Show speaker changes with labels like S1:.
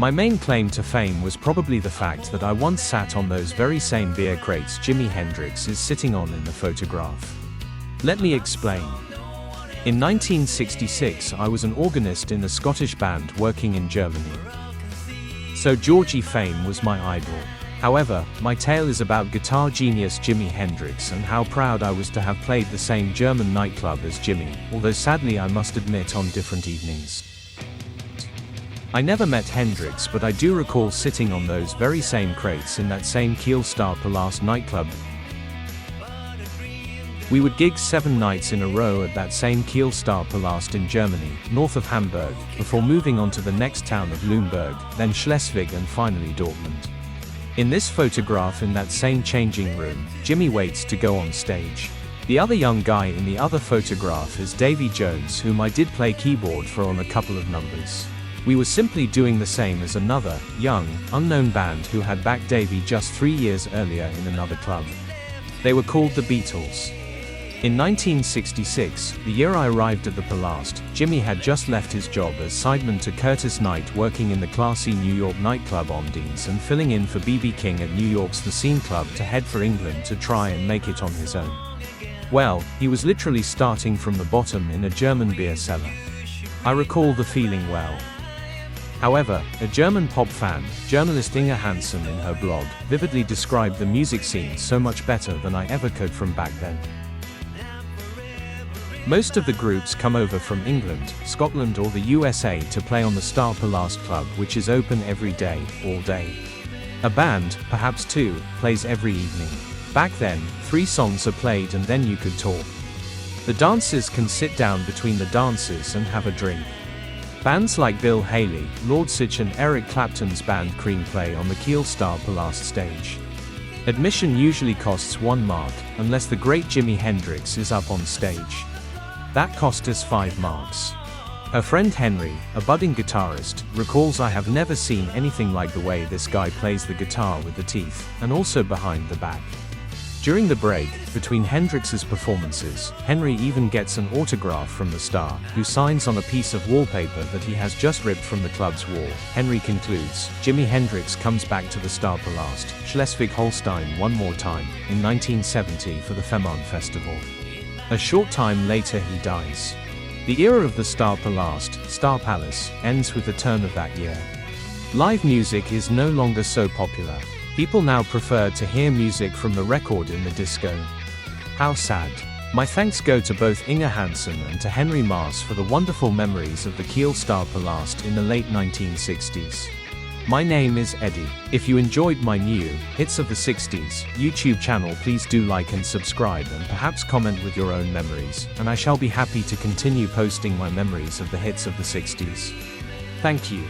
S1: My main claim to fame was probably the fact that I once sat on those very same beer crates Jimi Hendrix is sitting on in the photograph. Let me explain. In 1966 I was an organist in a Scottish band working in Germany. So Georgie Fame was my idol. However, my tale is about guitar genius Jimi Hendrix and how proud I was to have played the same German nightclub as Jimi, although sadly I must admit on different evenings. I never met Hendrix, but I do recall sitting on those very same crates in that same Kiel Star Palast nightclub. We would gig 7 nights in a row at that same Kiel Star Palast in Germany, north of Hamburg, before moving on to the next town of Lüneburg, then Schleswig and finally Dortmund. In this photograph in that same changing room, Jimi waits to go on stage. The other young guy in the other photograph is Davy Jones, whom I did play keyboard for on a couple of numbers. We were simply doing the same as another, young, unknown band who had backed Davy just 3 years earlier in another club. They were called the Beatles. In 1966, the year I arrived at the Palast, Jimi had just left his job as sideman to Curtis Knight, working in the classy New York nightclub Ondines and filling in for B.B. King at New York's The Scene Club to head for England to try and make it on his own. Well, he was literally starting from the bottom in a German beer cellar. I recall the feeling well. However, a German pop fan, journalist Inge Hansen in her blog, vividly described the music scene so much better than I ever could from back then. Most of the groups come over from England, Scotland or the USA to play on the Star Palast Club, which is open every day, all day. A band, perhaps 2, plays every evening. Back then, 3 songs are played and then you could talk. The dancers can sit down between the dances and have a drink. Bands like Bill Haley, Lord Sitch and Eric Clapton's band Cream play on the Kiel Star Palast stage. Admission usually costs 1 mark, unless the great Jimi Hendrix is up on stage. That cost us 5 marks. Her friend Henry, a budding guitarist, recalls, "I have never seen anything like the way this guy plays the guitar with the teeth, and also behind the back." During the break, between Hendrix's performances, Henry even gets an autograph from the star, who signs on a piece of wallpaper that he has just ripped from the club's wall. Henry concludes, Jimi Hendrix comes back to the Star Palast, Schleswig-Holstein one more time, in 1970 for the Fehmarn Festival. A short time later he dies. The era of the Star Palast, Star Palace, ends with the turn of that year. Live music is no longer so popular. People now prefer to hear music from the record in the disco. How sad. My thanks go to both Inge Hansen and to Henry Mars for the wonderful memories of the Kiel Star Palast in the late 1960s. My name is Eddie. If you enjoyed my new Hits of the 60s YouTube channel, please do like and subscribe and perhaps comment with your own memories, and I shall be happy to continue posting my memories of the hits of the 60s. Thank you.